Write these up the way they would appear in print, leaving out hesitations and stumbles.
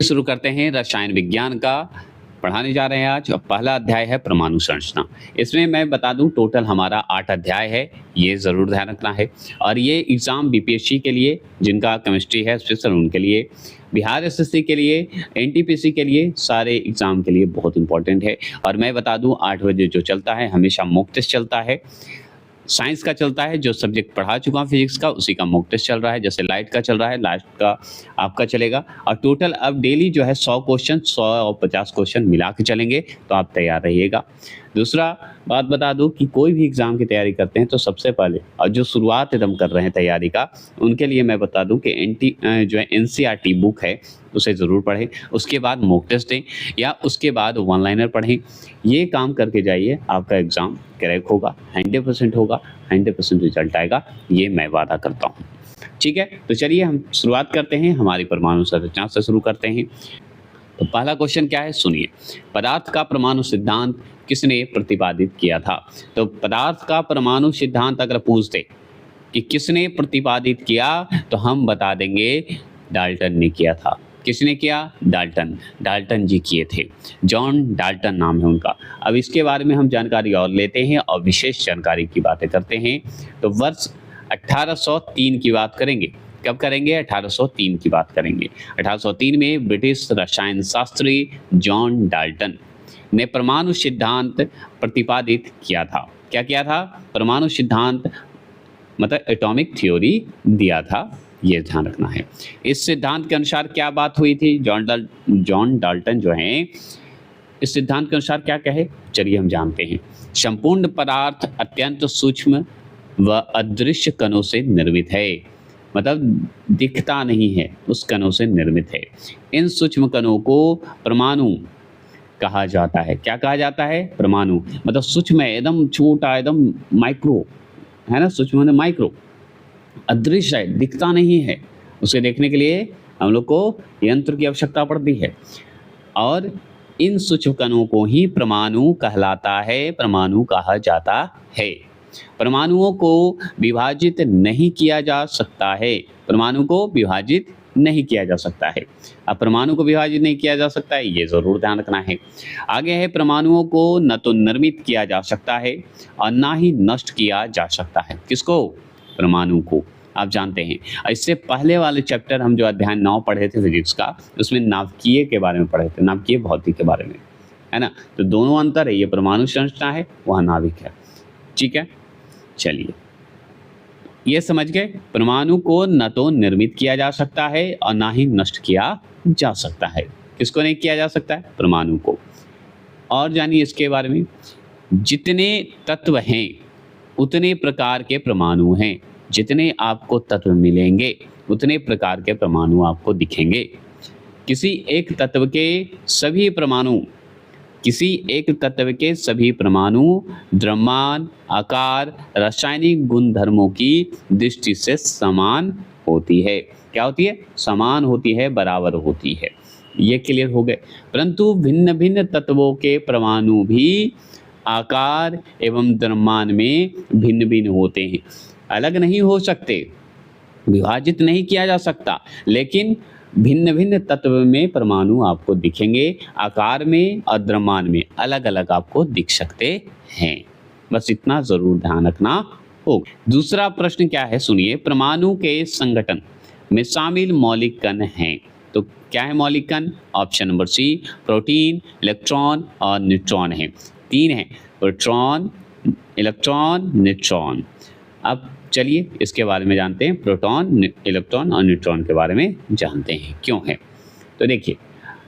शुरू करते हैं रसायन विज्ञान का। पढ़ाने जा रहे हैं आज। पहला अध्याय है परमाणु संरचना। इसमें मैं बता दूं टोटल हमारा 8 अध्याय है, ये ज़रूर ध्यान रखना है। और ये एग्ज़ाम बीपीएससी के लिए, जिनका केमिस्ट्री है स्पेशल उनके लिए, बिहार एसएससी के लिए, एनटीपीसी के लिए, सारे एग्ज़ाम के लिए बहुत इंपॉर्टेंट है। और मैं बता दूं 8 बजे जो चलता है हमेशा मॉक टेस्ट चलता है। साइंस का चलता है, जो सब्जेक्ट पढ़ा चुका हूँ फिजिक्स का उसी का मॉक टेस्ट चल रहा है। जैसे लाइट का चल रहा है, लाइट का आपका चलेगा। और टोटल अब डेली जो है 100 क्वेश्चन, 100 और 50 क्वेश्चन मिला के चलेंगे, तो आप तैयार रहिएगा। दूसरा बात बता दूं कि कोई भी एग्ज़ाम की तैयारी करते हैं तो सबसे पहले, और जो शुरुआत एकदम कर रहे हैं तैयारी का, उनके लिए मैं बता दूं कि जो है एनसीईआरटी बुक है उसे ज़रूर पढ़ें। उसके बाद मॉक टेस्ट दें या उसके बाद वन लाइनर पढ़ें। ये काम करके जाइए, आपका एग्ज़ाम क्रैक होगा, 100% होगा, 100% रिजल्ट आएगा, ये मैं वादा करता हूँ। ठीक है, तो चलिए हम शुरुआत करते हैं, हमारी परमाणु संरचना से शुरू करते हैं। तो पहला क्वेश्चन क्या है, सुनिए। पदार्थ का परमाणु सिद्धांत किसने प्रतिपादित किया था? तो पदार्थ का परमाणु सिद्धांत अगर पूछते कि किसने प्रतिपादित किया, तो हम बता देंगे डाल्टन ने किया था। किसने किया? डाल्टन जी किए थे। जॉन डाल्टन नाम है उनका। अब इसके बारे में हम जानकारी और लेते हैं और विशेष जानकारी की बातें करते हैं। तो वर्ष 1803 की बात करेंगे। कब करेंगे? 1803 की बात करेंगे। 1803 में ब्रिटिश रसायन शास्त्री जॉन डाल्टन ने परमाणु सिद्धांत प्रतिपादित किया था। क्या किया था? परमाणु सिद्धांत मतलब एटॉमिक थ्योरी दिया था, ये ध्यान रखना है। इस सिद्धांत के अनुसार क्या बात हुई थी? जॉन डाल्टन जो हैं, इस सिद्धांत के अनुसार क्या कहे, चलिए हम जानते हैं। संपूर्ण पदार्थ अत्यंत सूक्ष्म व अदृश्य कणों से निर्मित है, मतलब दिखता नहीं है, उस कणों से निर्मित है। इन सूक्ष्म कणों को परमाणु कहा जाता है। क्या कहा जाता है? परमाणु। मतलब सूक्ष्म है, एकदम छोटा, एकदम माइक्रो है ना, सूक्ष्म है माइक्रो। अदृश्य है, दिखता नहीं है, उसे देखने के लिए हम लोग को यंत्र की आवश्यकता पड़ती है। और इन सूक्ष्म कणों को ही परमाणु कहलाता है, परमाणु कहा जाता है। परमाणुओं को विभाजित नहीं किया जा सकता है, परमाणु को विभाजित नहीं किया जा सकता है। अब परमाणु को विभाजित नहीं किया जा सकता है, ये जरूर ध्यान रखना है। आगे है, परमाणुओं को न तो निर्मित किया जा सकता है और ना ही नष्ट किया जा सकता है। किसको? परमाणु को। आप जानते हैं, इससे पहले वाले चैप्टर हम जो अध्याय 9 पढ़े थे फिजिक्स का, उसमें नाभिकीय के बारे में पढ़े थे, नाभिकीय भौतिक के बारे में, है ना। तो दोनों अंतर है, ये परमाणु संरचना है, वह नाभिक है। ठीक है, चलिए ये समझ गए। परमाणु को न तो निर्मित किया जा सकता है और ना ही नष्ट किया जा सकता है। किसको नहीं किया जा सकता है? परमाणु को। और जानिए इसके बारे में, जितने तत्व हैं उतने प्रकार के परमाणु हैं। जितने आपको तत्व मिलेंगे उतने प्रकार के परमाणु आपको दिखेंगे। किसी एक तत्व के सभी परमाणु द्रव्यमान, आकार, रासायनिक गुणधर्मों की दृष्टि से समान होती है। क्या होती है? समान होती है, बराबर होती है। ये क्लियर हो गए। परंतु भिन्न भिन्न तत्वों के परमाणु भी आकार एवं द्रव्यमान में भिन्न भिन्न होते हैं। अलग नहीं हो सकते, विभाजित नहीं किया जा सकता, लेकिन भिन्न भिन्न तत्व में परमाणु आपको दिखेंगे, आकार में और द्रव्यमान में अलग अलग आपको दिख सकते हैं। बस इतना जरूर ध्यान रखना हो। दूसरा प्रश्न क्या है, सुनिए। परमाणु के संगठन में शामिल मौलिक कण हैं। तो क्या है मौलिक कण? Option number C, protein, electron और न्यूट्रॉन है। 3 है, प्रोटॉन, इलेक्ट्रॉन, न्यूट्रॉन। अब चलिए इसके बारे में जानते हैं। प्रोटॉन, इलेक्ट्रॉन और न्यूट्रॉन के बारे में जानते हैं क्यों है। तो देखिए,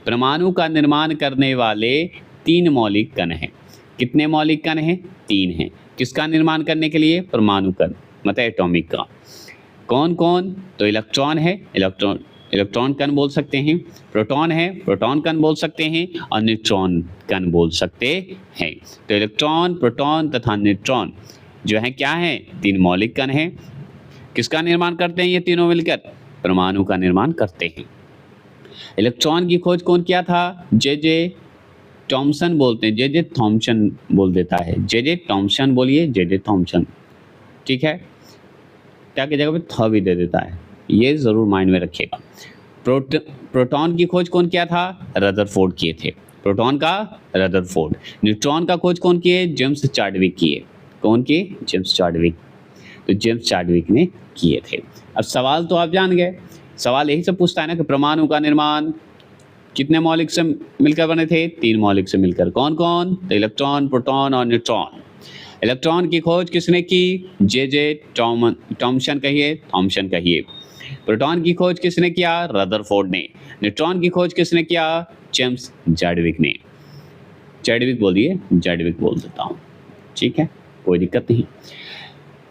परमाणु का निर्माण करने वाले 3 मौलिक कण हैं। कितने मौलिक कण हैं? 3 हैं। किसका निर्माण करने के लिए? परमाणु कण, मतलब एटॉमिक का। कौन कौन? तो इलेक्ट्रॉन है, इलेक्ट्रॉन कण बोल सकते हैं। प्रोटॉन है, प्रोटॉन कण बोल सकते हैं। और न्यूट्रॉन कण बोल सकते हैं। तो इलेक्ट्रॉन, प्रोटॉन तथा न्यूट्रॉन जो है क्या है? 3 मौलिक कण हैं। किसका निर्माण करते हैं ये तीनों मिलकर? परमाणु का निर्माण करते हैं। इलेक्ट्रॉन की खोज कौन किया था? जे थॉमसन बोलते हैं, जे थॉमसन बोल देता है। जे थॉमसन बोलिए, जे थॉमसन। ठीक है, क्या की जगह पे थ भी दे देता है, ये जरूर माइंड में रखिएगा। प्रोट प्रोटॉन की खोज कौन किया था? रदरफोर्ड किए थे। प्रोटॉन का रदरफोर्ड। न्यूट्रॉन का खोज कौन किए? जेम्स चाडविक किए। कौन किए? James Chadwick. तो जेम्स चाडविक ने किए थे। अब सवाल तो आप जान गए। सवाल यही से पूछता है ना कि परमाणु का निर्माण कितने मौलिक से मिलकर बने थे? 3 मौलिक से मिलकर। कौन-कौन? तो इलेक्ट्रॉन, प्रोटॉन और न्यूट्रॉन। इलेक्ट्रॉन की खोज किसने की? जे थॉमसन कहिए। प्रोटॉन की खोज किसने किया? रदरफोर्ड ने। न्यूट्रॉन की खोज किसने किया? जेम्स चैडविक ने। चैडविक बोल दिए, चैडविक बोल देता हूँ, ठीक है, कोई दिक्कत नहीं।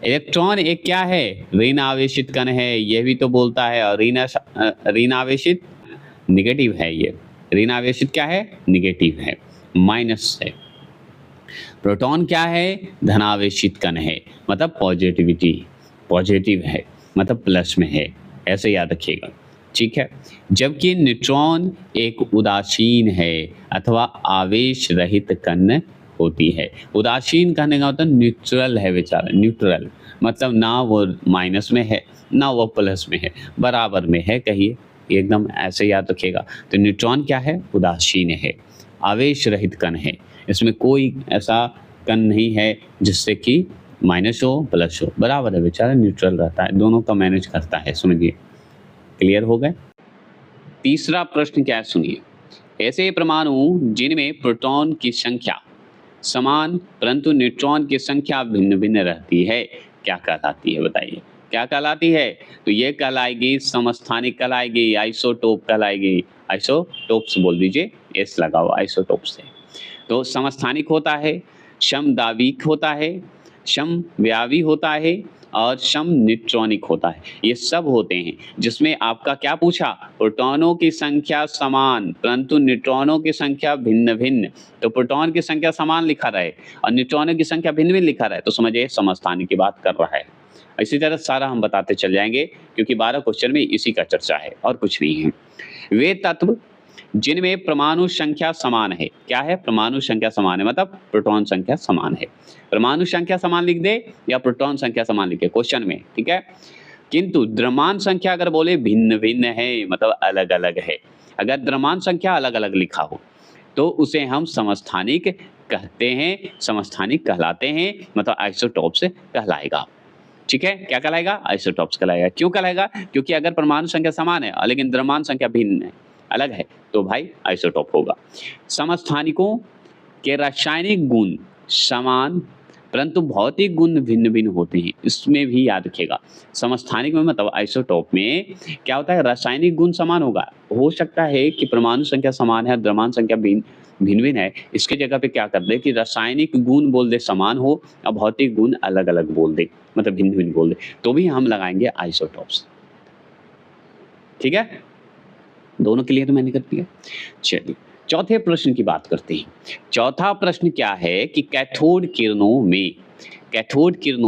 इलेक्ट्रॉन एक क्या है? ऋण आवेशित कण है, यह भी तो बोलता है। और ऋण आवेशित निगेटिव है ये। ऋण आवेशित क्या है? निगेटिव है, माइनस है। प्रोटॉन क्या है? धनावेशित कण है, मतलब पॉजिटिविटी, पॉजिटिव है, मतलब प्लस में है, ऐसे याद रखिएगा, ठीक है। जबकि न्यूट्रॉन एक उदासीन है अथवा आवेश रहित कण होती है। उदासीन कहने का मतलब न्यूट्रल है बेचारा, न्यूट्रल मतलब ना वो माइनस में है ना वो प्लस में है, बराबर में है, कहिए, एकदम ऐसे याद रखिएगा। तो न्यूट्रॉन क्या है? उदासीन है, आवेश रहित कण है। इसमें कोई ऐसा कण नहीं है जिससे कि माइनस हो प्लस हो, बराबर है बेचारा, न्यूट्रल रहता है, दोनों का मैनेज करता है, समझिए। क्लियर हो गए? तीसरा प्रश्न क्या है सुनिए। ऐसे परमाणु जिनमें प्रोटॉन की संख्या समान परंतु न्यूट्रॉन की संख्या भिन्न भिन्न रहती है, क्या कहलाती है? बताइए क्या कहलाती है? तो ये कहलाएगी समस्थानिक कहलाएगी, आइसोटोप कहलाएगी। आइसोटोप्स बोल दीजिए, एस लगाओ, आइसोटोप से। तो समस्थानिक होता है, समदाविक होता है, समव्यावी होता है और सम न्यूट्रॉनिक होता है। ये सब होते हैं जिसमें आपका क्या पूछा? प्रोटॉनों की संख्या समान परंतु न्यूट्रॉनों की संख्या भिन्न भिन्न। तो प्रोटॉन की संख्या समान लिखा रहे और न्यूट्रॉनों की संख्या भिन्न भिन्न लिखा रहे तो समझिए समस्थानिक की बात कर रहा है। इसी तरह सारा हम बताते चल जाएंगे क्योंकि 12 क्वेश्चन में इसी का चर्चा है और कुछ नहीं है। वे तत्व जिनमें परमाणु संख्या समान है, क्या है? परमाणु संख्या समान है, मतलब प्रोटॉन संख्या समान है। परमाणु संख्या समान लिख दे या प्रोटॉन संख्या समान लिखे क्वेश्चन में, ठीक है। किंतु द्रव्यमान संख्या अगर बोले भिन्न भिन्न है, मतलब अलग अलग है। अगर द्रव्यमान संख्या अलग अलग लिखा हो तो उसे हम समस्थानिक कहते हैं, समस्थानिक कहलाते हैं, मतलब आइसोटॉप्स कहलाएगा, ठीक है। क्या कहलाएगा? आइसोटॉप्स कहलाएगा। क्यों कहलाएगा? क्योंकि अगर परमाणु संख्या समान है लेकिन द्रव्यमान संख्या भिन्न है, अलग है, तो भाई आइसोटॉप होगा। समस्थानिकों के रासायनिक गुण समान परंतु भौतिक गुण भिन्न भिन्न होते हैं, इसमें भी याद रखिएगा। समस्थानिक में मतलब आइसोटॉप में क्या होता है? रासायनिक गुण समान होगा। हो सकता है कि परमाणु संख्या समान है, द्रव्यमान संख्या भिन्न भिन्न है, इसके जगह पे क्या कर दे कि रासायनिक गुण बोल दे समान हो और भौतिक गुण अलग अलग बोल दे, मतलब भिन्न भिन्न बोल दे, तो भी हम लगाएंगे आइसोटॉप्स, ठीक है। दोनों क्लियर मैंने कर दिया। चलिए चौथे प्रश्न की बात करते हैं। चौथा प्रश्न क्या है कि कैथोड किरणों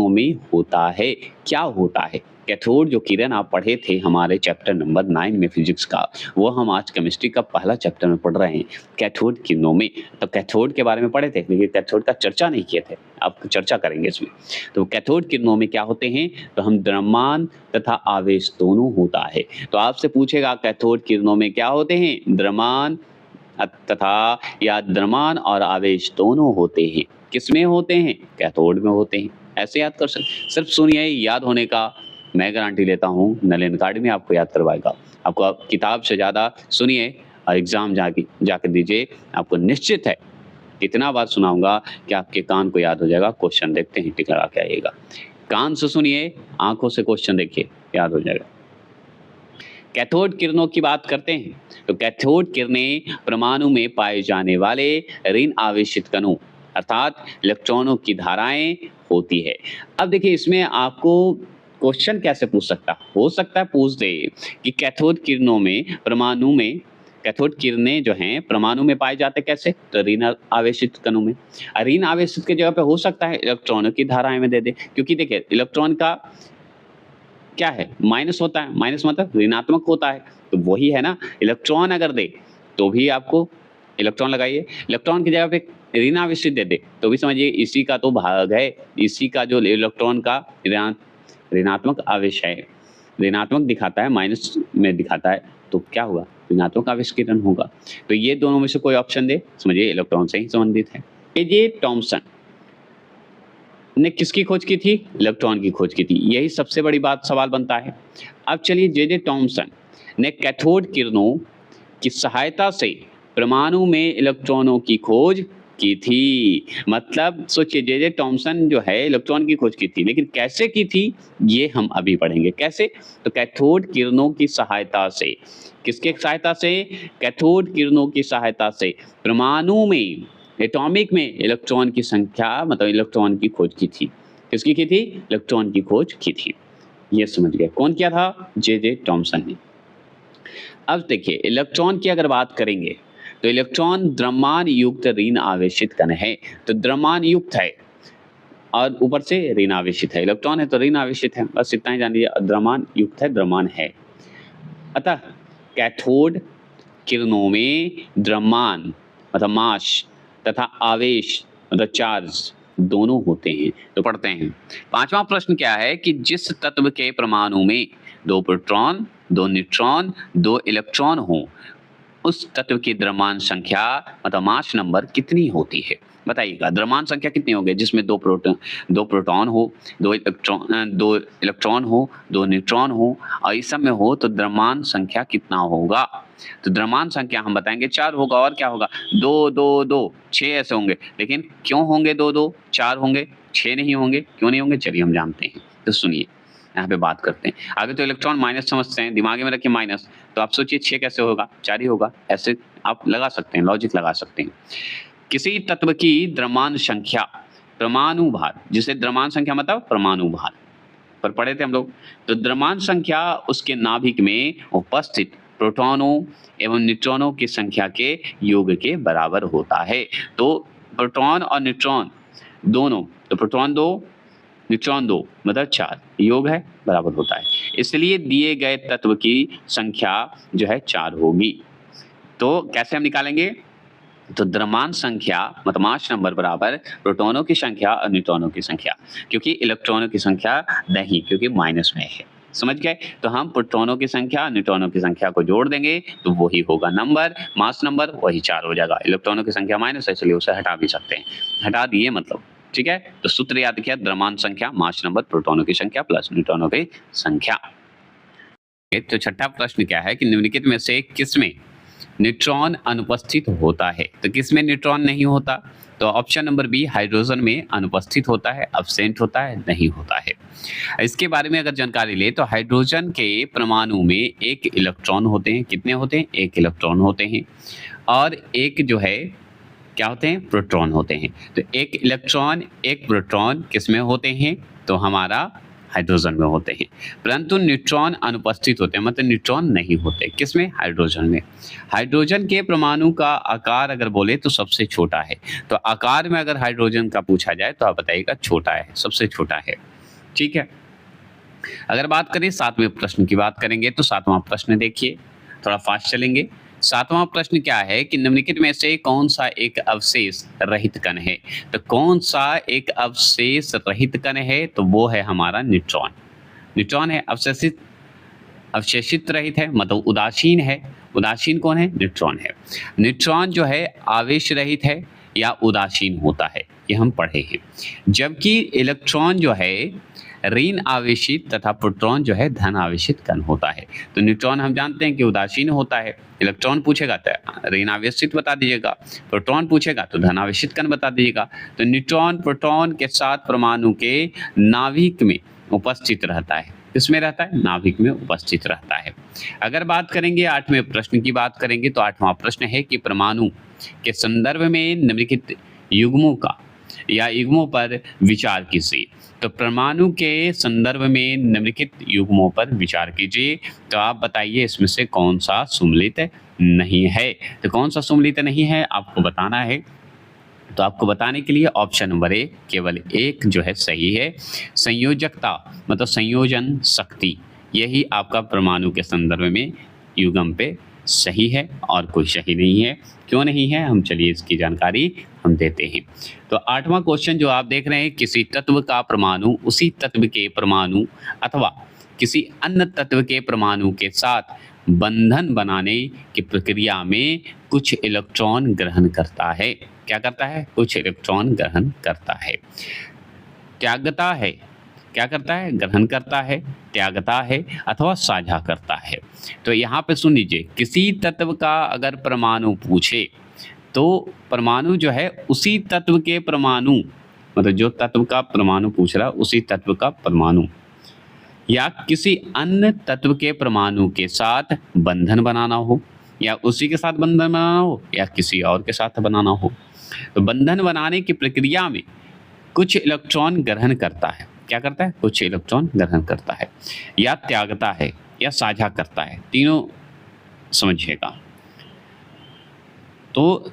में होता है, क्या होता है? कैथोड जो किरण आप पढ़े थे हमारे चैप्टर नंबर 9 में फिजिक्स का, वो हम आज केमिस्ट्री का पहला चैप्टर में पढ़ रहे हैं, कैथोड किरणों में। तो कैथोड के बारे में पढ़े थे लेकिन कैथोड का चर्चा नहीं किए थे, अब चर्चा करेंगे इसमें। तो कैथोड किरणों में क्या होते हैं? तो हम द्रव्यमान तथा आवेश दोनों होता है। तो आपसे पूछेगा कैथोड किरणों में क्या होते हैं? द्रव्यमान तथा या द्रव्यमान और आवेश दोनों होते हैं। किसमें होते हैं? कैथोड में होते हैं। ऐसे याद कर सकते, सिर्फ सुनिए, याद होने का मैं गारंटी लेता हूँ नलिन अकाडमी आपको याद करवाएगा। आपको किताब से ज़्यादा सुनिए और एग्जाम जाके दीजिए, आपको निश्चित है इतना बार सुनाऊंगा कि आपके कान को याद हो जाएगा। क्वेश्चन देखते हैं, टिक लगा के आइएगा। कान से सुनिए, आंखों से क्वेश्चन देखिए, याद हो जाएगा। कैथोड किरणों की बात करते हैं तो कैथोड किरणें परमाणु में पाए जाने वाले ऋण आवेशित कणों अर्थात इलेक्ट्रॉनों की धाराएं होती है। अब देखिए इसमें आपको क्वेश्चन कैसे पूछ सकता हो सकता है पूछ दे कि कैथोड किरणों में परमाणु में कैथोड किरणें जो हैं परमाणु में पाए जाते कैसे? तो ऋण आवेशित कणों में। ऋण आवेशित की जगह पे हो सकता है इलेक्ट्रॉनों की धाराएं में दे दे, क्योंकि देखिए इलेक्ट्रॉन का क्या है? माइनस होता है, माइनस मतलब ऋणात्मक होता है, तो वही है ना। इलेक्ट्रॉन अगर दे तो भी आपको इलेक्ट्रॉन लगाइए, इलेक्ट्रॉन की जगह पे ऋण आवेशित दे दे तो भी समझिए इसी का तो भाग है, इसी का जो इलेक्ट्रॉन का ऋणात्मक आवेश है, ऋणात्मक दिखाता है, माइनस में दिखाता है, तो क्या हुआ, ऋणात्मक का विष्किरण होगा। तो ये दोनों में से कोई ऑप्शन दे, समझिए इलेक्ट्रॉन से ही संबंधित है। जे थॉमसन ने किसकी खोज की थी? इलेक्ट्रॉन की खोज की थी। यही सबसे बड़ी बात सवाल बनता है। अब चलिए जे थॉमसन ने कैथोड किरणों की सहायता से परमाणु में इलेक्ट्रॉनों की खोज की थी। मतलब सोचिए जे थॉमसन जो है इलेक्ट्रॉन की खोज की थी, लेकिन कैसे की थी ये हम अभी पढ़ेंगे। कैसे? तो कैथोड किरणों की सहायता से। किसके सहायता से? कैथोड किरणों की सहायता से परमाणु में, एटॉमिक में इलेक्ट्रॉन की संख्या, मतलब इलेक्ट्रॉन की खोज की थी। किसकी की थी? इलेक्ट्रॉन की खोज की थी। ये समझ गए। कौन किया था? जे थॉमसन ने। अब देखिए इलेक्ट्रॉन की अगर बात करेंगे तो इलेक्ट्रॉन द्रव्यमान युक्त ऋण आवेशित कण है। तो द्रव्यमान युक्त है और ऊपर से ऋण आवेशित है। इलेक्ट्रॉन है तो ऋण आवेशित है, बस इतना ही जान लीजिए। द्रव्यमान युक्त है, द्रव्यमान है। अतः कैथोड किरणों में द्रव्यमान मतलब मास तथा आवेश मतलब चार्ज दोनों होते हैं। तो पढ़ते हैं। पांचवा प्रश्न क्या है कि जिस तत्व के परमाणु में 2 प्रोटॉन, 2 न्यूट्रॉन, 2 इलेक्ट्रॉन हो, उस तत्व की द्रव्यमान संख्या मतलब मास नंबर कितनी होती है? बताइएगा द्रव्यमान संख्या कितनी होगी जिसमें 2 प्रोटॉन हो, 2 इलेक्ट्रॉन हो, 2 न्यूट्रॉन हो और इस सब में हो, तो द्रव्यमान संख्या कितना होगा? तो द्रव्यमान संख्या हम बताएंगे 4 होगा। और क्या होगा? 2 2 2 6 ऐसे होंगे। लेकिन क्यों होंगे 2 2 4 होंगे, 6 नहीं होंगे? क्यों नहीं होंगे? चलिए हम जानते हैं। तो सुनिए यहाँ पे बात करते हैं। आगे तो इलेक्ट्रॉन माइनस समझते हैं, दिमाग में रखिए माइनस। तो आप सोचिए 6 कैसे होगा? 4 ही होगा। ऐसे आप लगा सकते हैं, लॉजिक लगा सकते हैं। किसी तत्व की द्रव्यमान संख्या परमाणु भार, जिसे द्रव्यमान संख्या मतलब परमाणु भार पर पढ़े थे हम लोग। तो द्रव्यमान संख्या उसके नाभिक में उपस्थित प्रोटॉनों एवं न्यूट्रॉनों की संख्या के योग के बराबर होता है। तो प्रोटॉन और न्यूट्रॉन दोनों, तो प्रोटॉन 2 न्यूट्रॉन 2 मतलब 4 योग है, बराबर होता है। इसलिए दिए गए तत्व की संख्या जो है 4 होगी। तो कैसे हम निकालेंगे? तो द्रव्यमान संख्या मतलब मास नंबर बराबर प्रोटॉनों की संख्या और न्यूट्रॉनों की संख्या, क्योंकि इलेक्ट्रॉनों की संख्या नहीं, क्योंकि माइनस में है। समझ गए? तो हम प्रोटॉनों की संख्या न्यूट्रॉनों की संख्या को जोड़ देंगे तो वही होगा नंबर, मास नंबर वही 4 हो जाएगा। इलेक्ट्रॉनों की संख्या माइनस है, इसलिए उसे हटा भी सकते हैं, हटा दिए मतलब। ठीक है, तो सूत्र याद किया, द्रव्यमान संख्या मास नंबर प्रोटॉनों की संख्या प्लस न्यूट्रॉनों की संख्या। तो छठा प्रश्न क्या है कि निम्नलिखित में से किसमें न्यूट्रॉन अनुपस्थित होता है? तो किसमें न्यूट्रॉन नहीं होता? तो ऑप्शन नंबर बी हाइड्रोजन में अनुपस्थित होता है, अब्सेंट होता है, नहीं होता है। इसके बारे में अगर जानकारी ले तो हाइड्रोजन के परमाणु में 1 इलेक्ट्रॉन होते हैं। कितने होते हैं? 1 इलेक्ट्रॉन होते हैं और एक जो है क्या होते हैं? प्रोटॉन होते हैं। तो 1 इलेक्ट्रॉन 1 प्रोटॉन किसमें होते हैं? तो हमारा हाइड्रोजन में होते हैं। परंतु न्यूट्रॉन अनुपस्थित होते हैं, मतलब न्यूट्रॉन नहीं होते। किसमें? हाइड्रोजन में। हाइड्रोजन के परमाणु का आकार अगर बोले तो सबसे छोटा है। तो आकार में अगर हाइड्रोजन का पूछा जाए तो आप बताइएगा छोटा है, सबसे छोटा है। ठीक है, अगर बात करें 7वें प्रश्न की बात करेंगे तो 7वां प्रश्न देखिए, थोड़ा फास्ट चलेंगे। 7वां प्रश्न क्या है कि निम्नलिखित में से कौन सा एक अवशेष रहित कण है? तो कौन सा एक अवशेष रहित कण है? तो वो है हमारा न्यूट्रॉन। न्यूट्रॉन है अवशेषित रहित है, मतलब उदासीन है। उदासीन कौन है? न्यूट्रॉन है। न्यूट्रॉन जो है आवेश रहित है या उदासीन होता है, ये हम पढ़े हैं। जबकि इलेक्ट्रॉन जो है ऋण आवेशित तथा प्रोटॉन जो है धन आवेशित कण होता है। तो न्यूट्रॉन हम जानते हैं कि उदासीन होता है। इलेक्ट्रॉन पूछेगा तो ऋण आवेशित बता दीजिएगा, प्रोटॉन पूछेगा तो धन आवेशित कण बता दीजिएगा। तो न्यूट्रॉन प्रोटॉन के साथ परमाणु के नाभिक में उपस्थित रहता है। किसमें रहता है? नाभिक में उपस्थित रहता है। अगर बात करेंगे 8वें प्रश्न की बात करेंगे तो 8वां प्रश्न है कि परमाणु के संदर्भ में निम्नलिखित युग्मों का या युग्मों पर विचार कीजिए। तो परमाणु के संदर्भ में निम्नलिखित युग्मों पर विचार कीजिए। तो आप बताइए इसमें से कौन सा सुमेलित नहीं है? तो कौन सा सुमेलित नहीं है आपको बताना है। तो आपको बताने के लिए ऑप्शन नंबर ए केवल एक जो है सही है। संयोजकता मतलब संयोजन शक्ति, यही आपका परमाणु के संदर्भ में युग्म पे सही है और कोई सही नहीं है। क्यों नहीं है, हम चलिए इसकी जानकारी हम देते हैं। तो 8वां क्वेश्चन जो आप देख रहे हैं, किसी तत्व का परमाणु उसी तत्व के परमाणु अथवा किसी अन्य तत्व के परमाणु के साथ बंधन बनाने की प्रक्रिया में कुछ इलेक्ट्रॉन ग्रहण करता है। क्या करता है? कुछ इलेक्ट्रॉन ग्रहण करता है। त्यागता है, क्या करता है? ग्रहण करता है, त्यागता है अथवा साझा करता है। तो यहाँ पे सुन लीजिए, किसी तत्व का अगर परमाणु पूछे तो परमाणु जो है उसी तत्व के परमाणु, मतलब जो तत्व का परमाणु पूछ रहा उसी तत्व का परमाणु या किसी अन्य तत्व के परमाणु के साथ बंधन बनाना हो, या उसी के साथ बंधन बनाना हो या किसी और के साथ बनाना हो। तो बंधन बनाने की प्रक्रिया में कुछ इलेक्ट्रॉन ग्रहण करता है। क्या करता है? कुछ इलेक्ट्रॉन ग्रहण करता है, या त्यागता है, या साझा करता है। तीनों समझिएगा। तो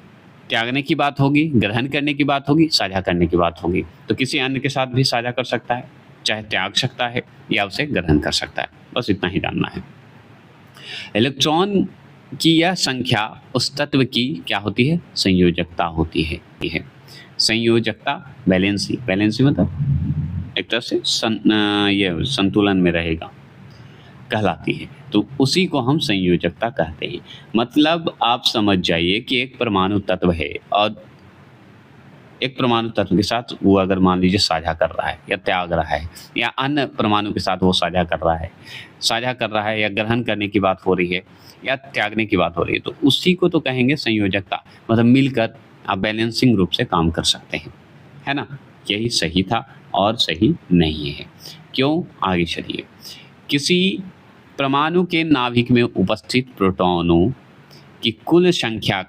त्यागने की बात होगी, ग्रहण करने की बात होगी, साझा करने की बात होगी। तो किसी अन्य के साथ भी साझा कर सकता है, चाहे त्याग सकता है या उसे ग्रहण कर सकता है। बस इतना ही जानना है। इलेक्ट्रॉन की यह संख्या उस तत्व की क्या होती है? संयोजकता होती है। संयोजकता, बैलेंसी, बैलेंसी मतलब एक तरह से ये संतुलन में रहेगा कहलाती है। तो उसी को हम संयोजकता कहते हैं। मतलब आप समझ जाइए कि एक परमाणु तत्व है और एक परमाणु तत्व के साथ वो अगर मान लीजिए साझा कर रहा है या त्याग रहा है, या अन्य परमाणु के साथ वो साझा कर रहा है या ग्रहण करने की बात हो रही है या त्यागने की बात हो रही है, तो उसी को तो कहेंगे संयोजकता। मतलब मिलकर आप बैलेंसिंग रूप से काम कर सकते हैं, है ना। यही सही था और सही नहीं है। क्यों? आगे चलिए। किसी परमाणु के नाभिक में उपस्थित प्रोटॉनों की कुल संख्या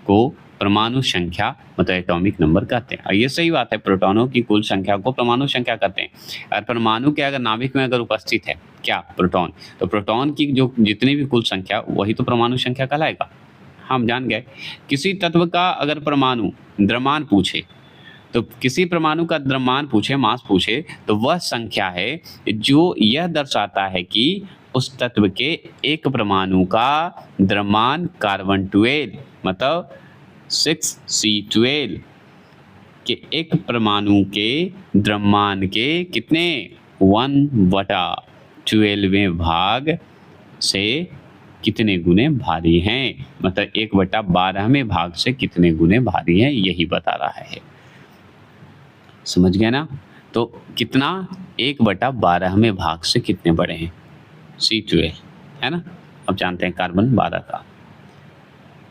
को परमाणु संख्या मतलब एटॉमिक नंबर कहते हैं। और ये सही बात है, प्रोटॉनों की कुल संख्या को परमाणु संख्या कहते हैं। और परमाणु के अगर नाभिक में अगर उपस्थित है क्या? प्रोटॉन, तो प्रोटॉन की जो जितनी भी कुल संख्या वही तो परमाणु संख्या कहलाएगा। हम जान गए। किसी तत्व का अगर परमाणु द्रव्यमान पूछे, तो किसी परमाणु का द्रव्यमान पूछे, मास पूछे, तो वह संख्या है जो यह दर्शाता है कि उस तत्व के एक परमाणु का द्रव्यमान कार्बन 12 मतलब 6C12 के एक परमाणु के द्रव्यमान के कितने 1/12वें भाग से कितने गुने भारी हैं। मतलब 1/12वें भाग से कितने गुने भारी हैं, यही बता रहा है। समझ गए ना। तो कितना 1/12वें भाग से कितने बड़े हैं, C12, है ना। अब जानते हैं कार्बन 12 का।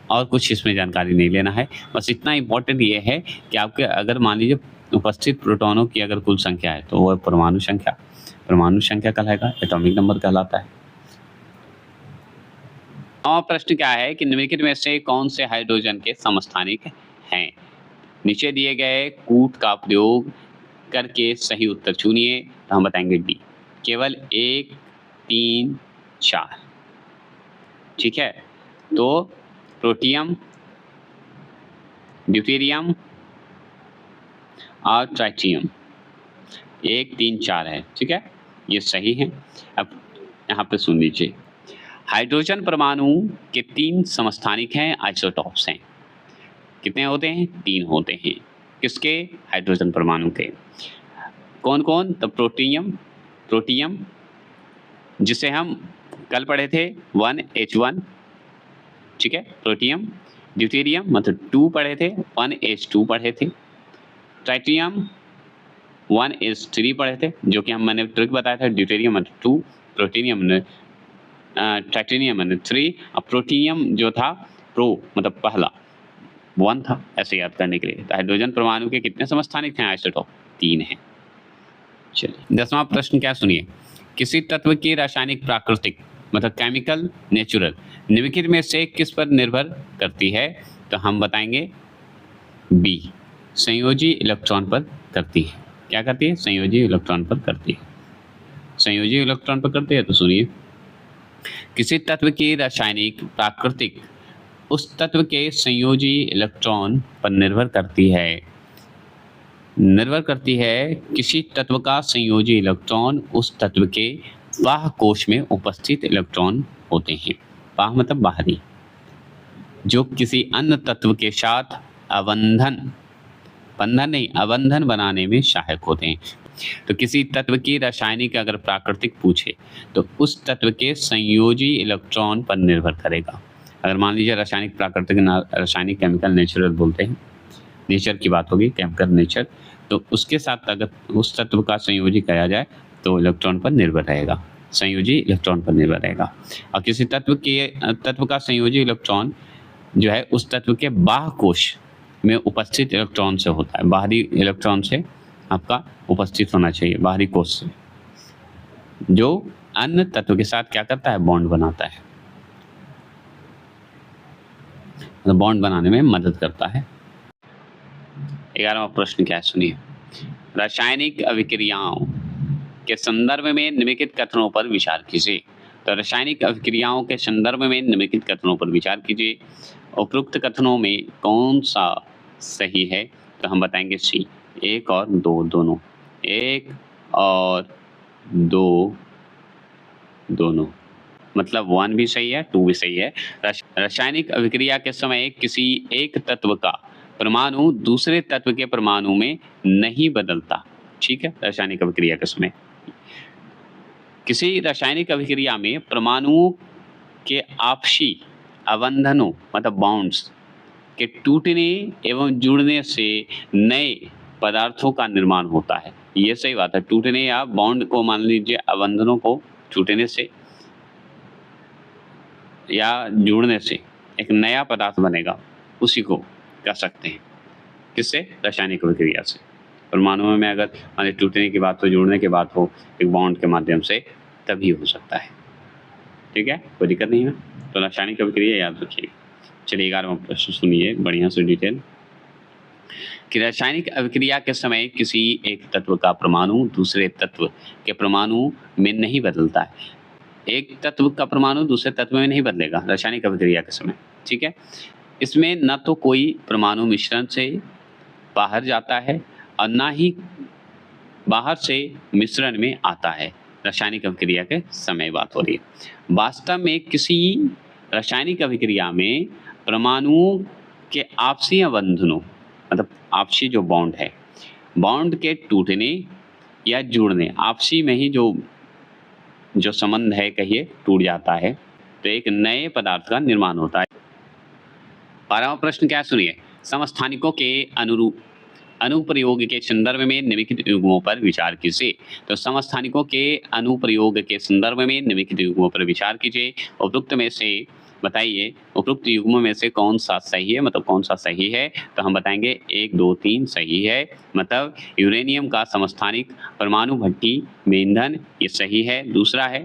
और कुछ इसमें जानकारी नहीं लेना है, बस इतना इम्पोर्टेंट ये है कि आपके अगर मान लीजिए उपस्थित प्रोटॉनों की अगर कुल संख्या है तो वह परमाणु संख्या कहलाएगा, एटॉमिक नंबर कहलाता है। और प्रश्न क्या है कि निम्नलिखित में से कौन से हाइड्रोजन के समस्थानिक हैं। नीचे दिए गए कूट का प्रयोग करके सही उत्तर चुनिए। तो हम बताएंगे डी, केवल 1, 3, 4। ठीक है। तो प्रोटियम, ड्यूटेरियम और ट्राइटियम 1, 3, 4 है। ठीक है, ये सही है। अब यहाँ पे सुन लीजिए। हाइड्रोजन परमाणु के 3 समस्थानिक हैं, आइसोटॉप्स हैं। कितने होते हैं? 3 होते हैं। किसके? हाइड्रोजन परमाणु के। कौन कौन? तो प्रोटियम जिसे हम कल पढ़े थे 1H1, ठीक है, प्रोटियम। ड्यूटेरियम मतलब 2 पढ़े थे, 1H2 पढ़े थे। ट्राइटियम 1H3 पढ़े थे, जो कि मैंने ट्रिक बताया था। ड्यूटेरियम मतलब 2, प्रोटिनियम ट्राइटेनियम मतलब 3, और प्रोटियम जो था प्रो मतलब पहला 1 था, ऐसे याद करने के लिए। तो हाइड्रोजन परमाणु के कितने समस्थानिक हैं? आइसोटॉप 3 हैं। चलिए 10वां प्रश्न क्या सुनिए। किसी तत्व की रासायनिक प्राकृतिक मतलब केमिकल नेचुरल निम्नलिखित में से किस पर निर्भर करती है? तो हम बताएंगे बी, संयोजी इलेक्ट्रॉन पर करती है। क्या करती है? संयोजी इलेक्ट्रॉन पर करती है। संयोजी इलेक्ट्रॉन पर करती है। तो सुनिए, किसी तत्व की रासायनिक प्राकृतिक उस तत्व के संयोजी इलेक्ट्रॉन पर निर्भर करती है। किसी तत्व का संयोजी इलेक्ट्रॉन उस तत्व के बाह्य कोश में उपस्थित इलेक्ट्रॉन होते हैं। बाह्य मतलब बाहरी, जो किसी अन्य तत्व के साथ अबंधन बनाने में सहायक होते हैं। तो किसी तत्व की रासायनिक अगर प्राकृतिक पूछे तो उस तत्व के संयोजी इलेक्ट्रॉन पर निर्भर करेगा। अगर मान लीजिए रासायनिक प्राकृतिक रासायनिक केमिकल नेचुरल बोलते हैं, नेचर की बात होगी, केमिकल नेचर, तो उसके साथ अगर उस तत्व का संयोजी किया जाए तो इलेक्ट्रॉन पर निर्भर रहेगा, संयोजी इलेक्ट्रॉन पर निर्भर रहेगा। और किसी तत्व का संयोजी इलेक्ट्रॉन जो है उस तत्व के बाह्य कोश में उपस्थित इलेक्ट्रॉन से होता है, बाहरी इलेक्ट्रॉन से आपका उपस्थित होना चाहिए, बाहरी कोश से, जो अन्य तत्व के साथ क्या करता है, बॉन्ड बनाता है, तो बॉन्ड बनाने में मदद करता है। 11वां प्रश्न क्या है सुनिए, रासायनिक अभिक्रियाओं के संदर्भ में निम्नलिखित कथनों पर विचार कीजिए। तो रासायनिक अभिक्रियाओं के संदर्भ में निम्नलिखित कथनों पर विचार कीजिए। उपरोक्त कथनों में कौन सा सही है? तो हम बताएंगे सी, 1 और 2 दोनों, 1 और 2 दोनों, मतलब 1 भी सही है, 2 भी सही है। रासायनिक अभिक्रिया के समय किसी एक तत्व का परमाणु दूसरे तत्व के परमाणु में नहीं बदलता, ठीक है। रासायनिक अभिक्रिया के समय किसी रासायनिक अभिक्रिया में परमाणुओं के आपसी अबंधनों मतलब बॉन्ड्स के टूटने एवं जुड़ने से नए पदार्थों का निर्माण होता है। ये सही बात है, टूटने या बॉन्ड को मान लीजिए अबंधनों को टूटने से या जुड़ने से एक नया पदार्थ बनेगा, उसी को कह सकते हैं, किससे? रासायनिक अभिक्रिया से। परमाणुओं में अगर मान टूटने की बात हो, जुड़ने की बात हो एक बॉन्ड के माध्यम से, तभी हो सकता है, ठीक है, कोई दिक्कत नहीं है। तो रासायनिक अभिक्रिया याद रखिए। चलिए 11वां प्रश्न सुनिए बढ़िया से डिटेल, कि रासायनिक अभिक्रिया के समय किसी एक तत्व का परमाणु दूसरे तत्व के परमाणु में नहीं बदलता है। एक तत्व का परमाणु दूसरे तत्व में नहीं बदलेगा रासायनिक अभिक्रिया के समय, ठीक है। इसमें न तो कोई परमाणु मिश्रण से बाहर जाता है और ना ही बाहर से मिश्रण में आता है। रासायनिक अभिक्रिया के समय बात हो रही है। वास्तव में किसी रासायनिक अभिक्रिया में परमाणुओं के आपसी बंधनों मतलब आपसी जो बॉन्ड है, बॉन्ड के टूटने या जुड़ने, आपसी में ही जो संबंध है कहिए टूट जाता है, तो एक नए पदार्थ का निर्माण होता है। 12वां प्रश्न क्या सुनिए, समस्थानिकों के अनुप्रयोग के संदर्भ में निम्नलिखित युग्मों पर विचार कीजिए। तो समस्थानिकों के अनुप्रयोग के संदर्भ में निम्नलिखित युग्मों पर विचार कीजिए। उपरोक्त में से बताइए, उपरोक्त युग्मों में से कौन सा सही है, मतलब कौन सा सही है? तो हम बताएंगे 1, 2, 3 सही है, मतलब यूरेनियम का समस्थानिक परमाणु भट्टी में ईंधन, ये सही है। दूसरा है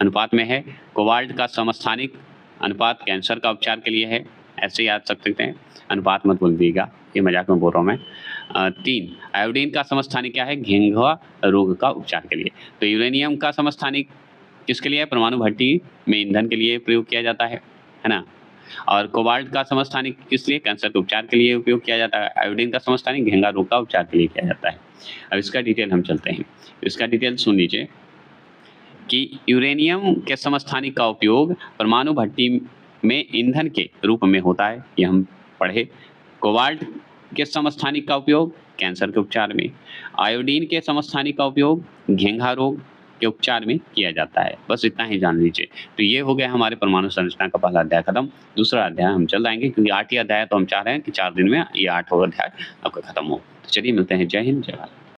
अनुपात में है, कोबाल्ट का समस्थानिक अनुपात कैंसर का उपचार के लिए है, ऐसे याद रख सकते हैं, अनुपात मत बोल दीजिएगा, ये मजाक में बोल रहा हूँ मैं। 3, आयोडीन का समस्थानिक क्या है? घेंघा रोग का उपचार के लिए। तो यूरेनियम का समस्थानिक किसके लिए? परमाणु भट्टी में ईंधन के लिए प्रयोग किया जाता है ना। और कोबाल्ट का समस्थानिक किस लिए? कैंसर के उपचार के लिए उपयोग किया जाता है। आयोडीन का समस्थानिक घेंघा रोग का उपचार के लिए किया जाता है। अब इसका डिटेल हम चलते हैं, इसका डिटेल सुन लीजिए कि यूरेनियम के समस्थानिक का उपयोग परमाणु भट्टी में ईंधन के रूप में होता है, ये हम पढ़े। कोबाल्ट के समस्थानिक का उपयोग कैंसर के उपचार में, आयोडीन के समस्थानिक का उपयोग घेंघा रोग के उपचार में किया जाता है। बस इतना ही जान लीजिए। तो ये हो गया हमारे परमाणु संरचना का पहला अध्याय खत्म। दूसरा अध्याय हम चल जाएंगे, क्योंकि 8 ही अध्याय तो हम चाह रहे हैं कि 4 दिन में ये 8वां अध्याय आपका खत्म हो। तो चलिए मिलते हैं, जय हिंद, जय भारत।